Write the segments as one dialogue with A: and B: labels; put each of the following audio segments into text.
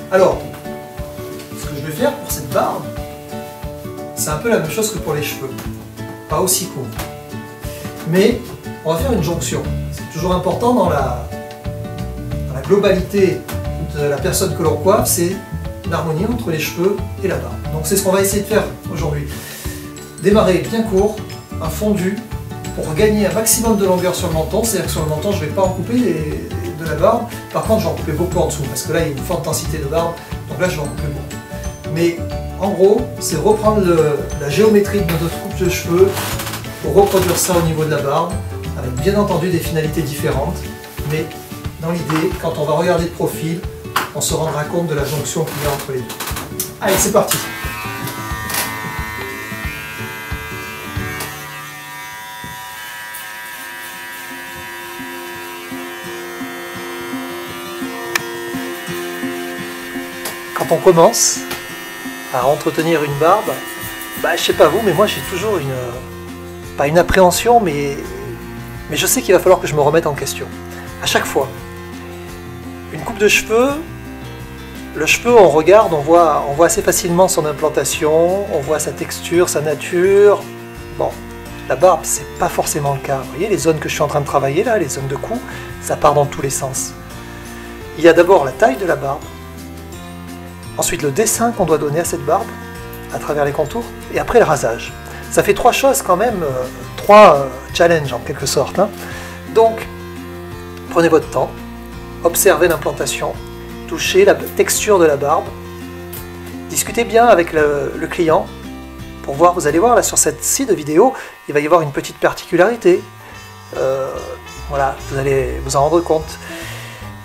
A: Alors, ce que je vais faire pour cette barbe, c'est un peu la même chose que pour les cheveux. Pas aussi court. Mais on va faire une jonction. C'est toujours important dans la globalité de la personne que l'on coiffe, c'est l'harmonie entre les cheveux et la barbe. Donc c'est ce qu'on va essayer de faire aujourd'hui. Démarrer bien court, un fondu, pour gagner un maximum de longueur sur le menton. C'est-à-dire que sur le menton, je ne vais pas en couper de la barbe. Par contre, je vais en couper beaucoup en dessous, parce que là, il y a une forte densité de barbe. Donc là, je vais en couper beaucoup. Mais en gros, c'est reprendre la géométrie de notre coupe de cheveux pour reproduire ça au niveau de la barbe, avec bien entendu des finalités différentes. Mais dans l'idée, quand on va regarder de profil, on se rendra compte de la jonction qu'il y a entre les deux. Allez, c'est parti! Quand on commence à entretenir une barbe, je sais pas vous, mais moi j'ai toujours pas une appréhension, mais je sais qu'il va falloir que je me remette en question. À chaque fois. Une coupe de cheveux, le cheveu on regarde, on voit assez facilement son implantation, on voit sa texture, sa nature. Bon, la barbe c'est pas forcément le cas. Vous voyez les zones que je suis en train de travailler là, les zones de cou, ça part dans tous les sens. Il y a d'abord la taille de la barbe, ensuite le dessin qu'on doit donner à cette barbe, à travers les contours, et après le rasage. Ça fait trois choses quand même, trois challenges en quelque sorte. Hein. Donc, prenez votre temps, observez l'implantation, touchez la texture de la barbe, discutez bien avec le client pour voir, vous allez voir là sur cette scie de vidéo, il va y avoir une petite particularité. Voilà, vous allez vous en rendre compte.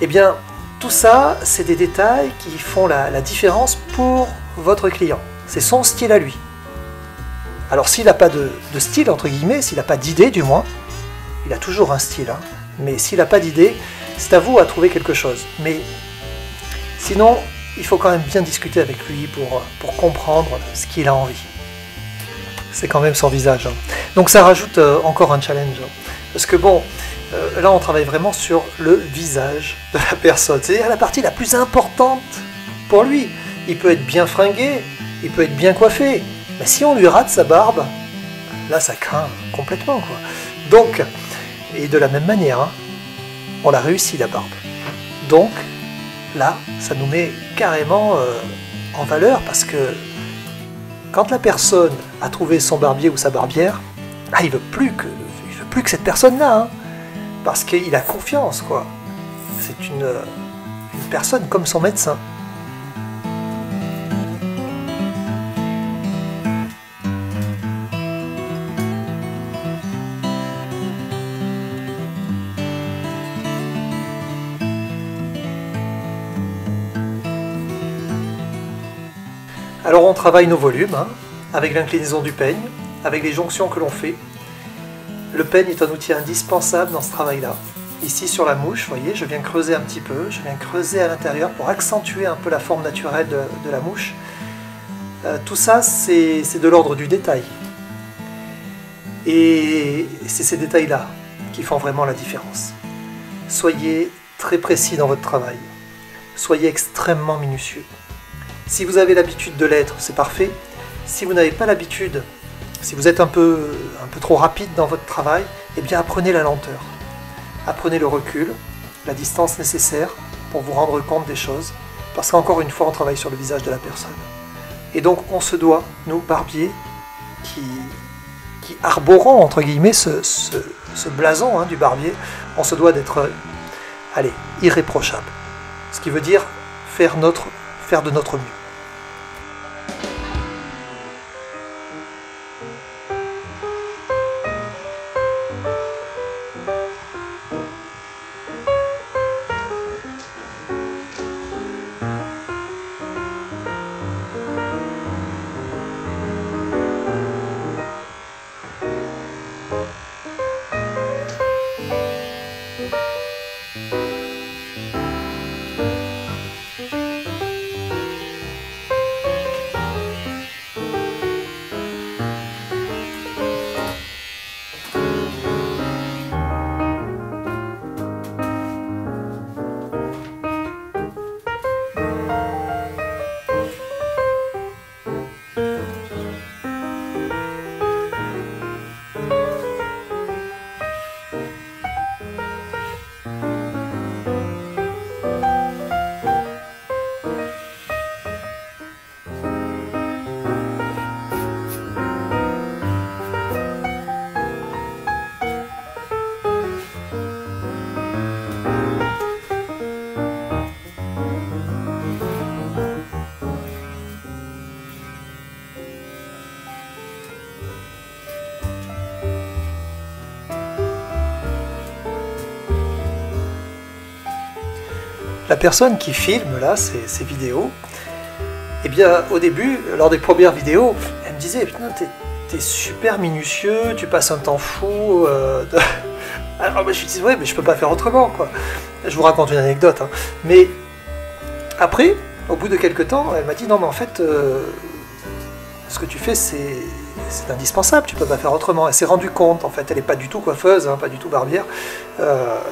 A: Eh bien, tout ça, c'est des détails qui font la différence pour votre client. C'est son style à lui. Alors s'il n'a pas de style, entre guillemets, s'il n'a pas d'idée du moins, il a toujours un style, hein, mais s'il n'a pas d'idée, c'est à vous à trouver quelque chose. Mais sinon, il faut quand même bien discuter avec lui pour comprendre ce qu'il a envie. C'est quand même son visage. Hein. Donc ça rajoute encore un challenge. Hein, parce que bon, là on travaille vraiment sur le visage de la personne. C'est-à-dire la partie la plus importante pour lui. Il peut être bien fringué, il peut être bien coiffé. Mais si on lui rate sa barbe, là ça craint complètement, quoi. Donc, et de la même manière, hein, on l'a réussi la barbe. Donc, là, ça nous met carrément en valeur parce que quand la personne a trouvé son barbier ou sa barbière, il veut plus que cette personne-là, hein, parce qu'il a confiance, quoi. C'est une personne comme son médecin. Alors on travaille nos volumes, hein, avec l'inclinaison du peigne, avec les jonctions que l'on fait. Le peigne est un outil indispensable dans ce travail-là. Ici sur la mouche, vous voyez, je viens creuser un petit peu, je viens creuser à l'intérieur pour accentuer un peu la forme naturelle de la mouche. Tout ça, c'est de l'ordre du détail. Et c'est ces détails-là qui font vraiment la différence. Soyez très précis dans votre travail. Soyez extrêmement minutieux. Si vous avez l'habitude de l'être, c'est parfait. Si vous n'avez pas l'habitude, si vous êtes un peu trop rapide dans votre travail, eh bien apprenez la lenteur. Apprenez le recul, la distance nécessaire pour vous rendre compte des choses. Parce qu'encore une fois, on travaille sur le visage de la personne. Et donc on se doit, nous, barbiers, qui arborons, entre guillemets, ce blason hein, du barbier, on se doit d'être, irréprochable. Ce qui veut dire faire de notre mieux. la personne qui filme là ces vidéos, eh bien au début, lors des premières vidéos, elle me disait putain, t'es super minutieux, tu passes un temps fou. Alors je lui disais ouais, mais je peux pas faire autrement quoi. Je vous raconte une anecdote, hein. Mais après, au bout de quelques temps, elle m'a dit non mais en fait, ce que tu fais c'est indispensable, tu peux pas faire autrement. Elle s'est rendue compte, en fait, elle n'est pas du tout coiffeuse, hein, pas du tout barbière,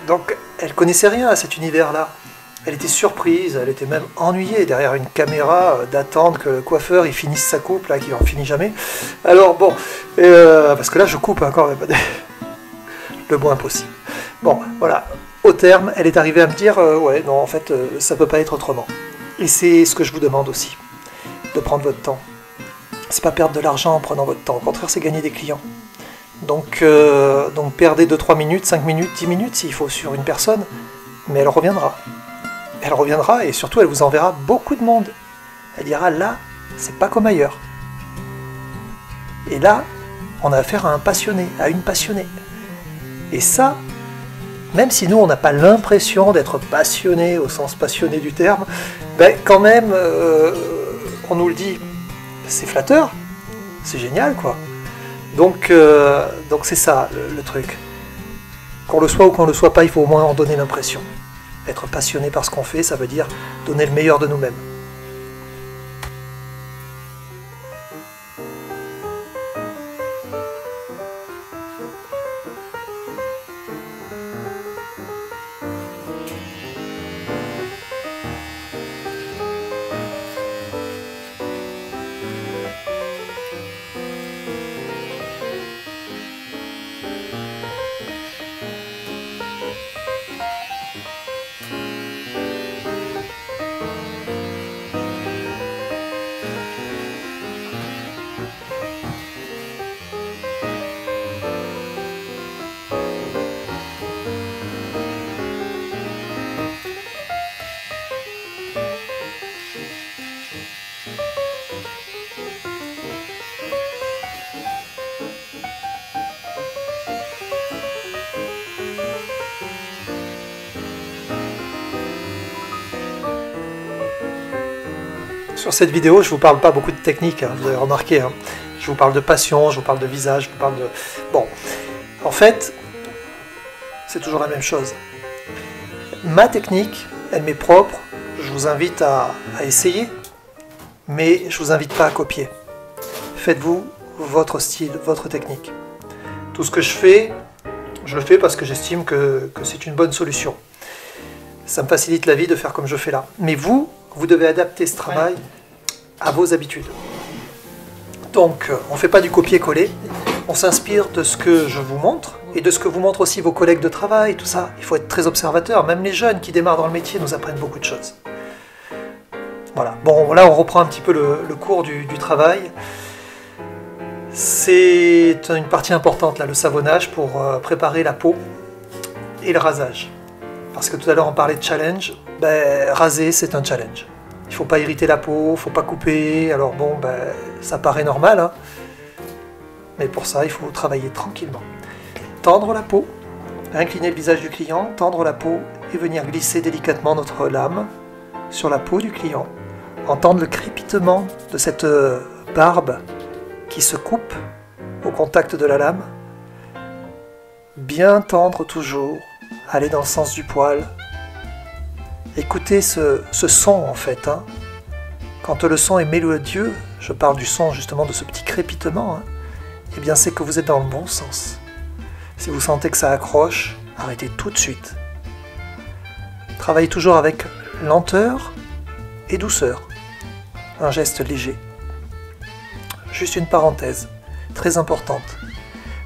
A: donc elle connaissait rien à cet univers-là. Elle était surprise, elle était même ennuyée derrière une caméra d'attendre que le coiffeur il finisse sa coupe, là, qui n'en finit jamais. Alors bon, parce que là je coupe hein, quand même, le moins possible. Bon, voilà, au terme, elle est arrivée à me dire, ouais, non, en fait, ça peut pas être autrement. Et c'est ce que je vous demande aussi, de prendre votre temps. C'est pas perdre de l'argent en prenant votre temps, au contraire c'est gagner des clients. Donc perdez 2-3 minutes, 5 minutes, 10 minutes s'il faut sur une personne, mais elle reviendra. Elle reviendra et surtout elle vous enverra beaucoup de monde. Elle dira là, c'est pas comme ailleurs. Et là, on a affaire à un passionné, à une passionnée. Et ça, même si nous on n'a pas l'impression d'être passionné au sens passionné du terme, ben quand même, on nous le dit. C'est flatteur, c'est génial quoi. Donc c'est ça le truc. Qu'on le soit ou qu'on le soit pas, il faut au moins en donner l'impression. Être passionné par ce qu'on fait, ça veut dire donner le meilleur de nous-mêmes. Sur cette vidéo, je ne vous parle pas beaucoup de technique, hein, vous avez remarqué. Hein. Je vous parle de passion, je vous parle de visage, je vous parle de... Bon, en fait, c'est toujours la même chose. Ma technique, elle m'est propre, je vous invite à essayer, mais je ne vous invite pas à copier. Faites-vous votre style, votre technique. Tout ce que je le fais parce que j'estime que c'est une bonne solution. Ça me facilite la vie de faire comme je fais là. Mais vous devez adapter ce travail à vos habitudes. Donc, on ne fait pas du copier-coller, on s'inspire de ce que je vous montre, et de ce que vous montrent aussi vos collègues de travail, tout ça. Il faut être très observateur, même les jeunes qui démarrent dans le métier nous apprennent beaucoup de choses. Voilà, bon, là on reprend un petit peu le cours du travail. C'est une partie importante, là, le savonnage, pour préparer la peau et le rasage. Parce que tout à l'heure on parlait de challenge, ben, raser c'est un challenge. Il ne faut pas irriter la peau, il ne faut pas couper, alors bon, ben, ça paraît normal, hein. Mais pour ça il faut travailler tranquillement. Tendre la peau, incliner le visage du client, tendre la peau et venir glisser délicatement notre lame sur la peau du client. Entendre le crépitement de cette barbe qui se coupe au contact de la lame. Bien tendre toujours, aller dans le sens du poil. Écoutez ce son en fait. Hein. Quand le son est mélodieux, je parle du son justement de ce petit crépitement, hein, eh bien c'est que vous êtes dans le bon sens. Si vous sentez que ça accroche, arrêtez tout de suite. Travaillez toujours avec lenteur et douceur. Un geste léger. Juste une parenthèse, très importante.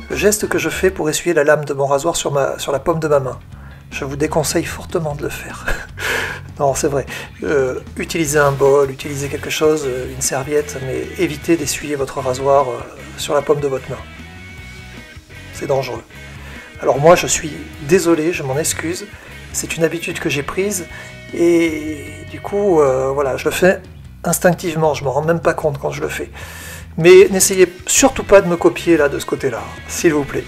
A: Le geste que je fais pour essuyer la lame de mon rasoir sur la paume de ma main, je vous déconseille fortement de le faire. Non, c'est vrai. Utilisez un bol, utilisez quelque chose, une serviette, mais évitez d'essuyer votre rasoir sur la paume de votre main. C'est dangereux. Alors moi, je suis désolé, je m'en excuse. C'est une habitude que j'ai prise et du coup, voilà, je le fais instinctivement. Je ne me rends même pas compte quand je le fais. Mais n'essayez surtout pas de me copier là de ce côté-là, s'il vous plaît.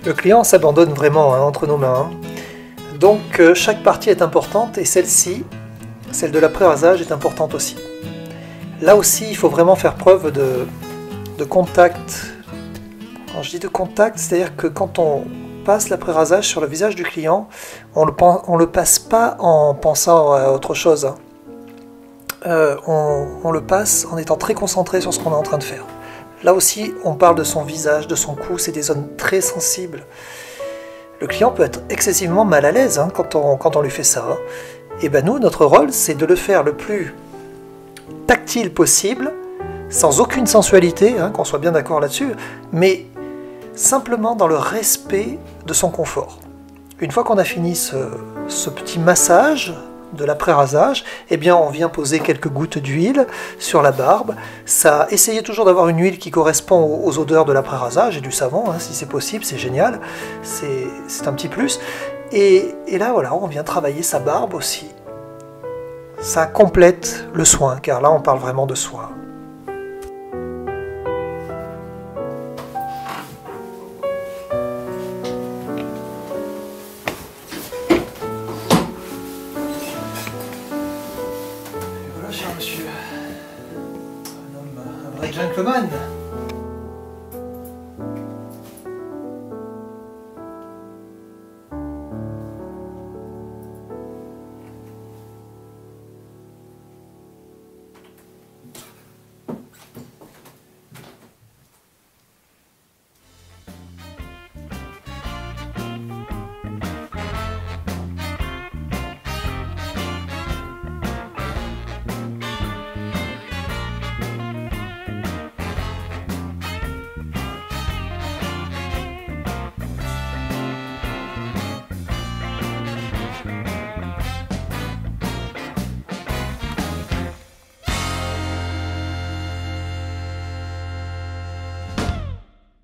A: Le client s'abandonne vraiment entre nos mains. Donc chaque partie est importante et celle-ci, celle de l'après-rasage, est importante aussi. Là aussi, il faut vraiment faire preuve de contact. Quand je dis de contact, c'est-à-dire que quand on passe l'après-rasage sur le visage du client, on le passe pas en pensant à autre chose. On le passe en étant très concentré sur ce qu'on est en train de faire. Là aussi, on parle de son visage, de son cou, c'est des zones très sensibles. Le client peut être excessivement mal à l'aise quand on lui fait ça. Et ben nous, notre rôle, c'est de le faire le plus tactile possible, sans aucune sensualité, qu'on soit bien d'accord là-dessus, mais simplement dans le respect de son confort. Une fois qu'on a fini ce petit massage de l'après-rasage, eh bien on vient poser quelques gouttes d'huile sur la barbe. Ça, essayez toujours d'avoir une huile qui correspond aux odeurs de l'après-rasage et du savon, si c'est possible, c'est génial, c'est un petit plus. Et là voilà, on vient travailler sa barbe aussi. Ça complète le soin, car là on parle vraiment de soin. Cher monsieur, un vrai gentleman.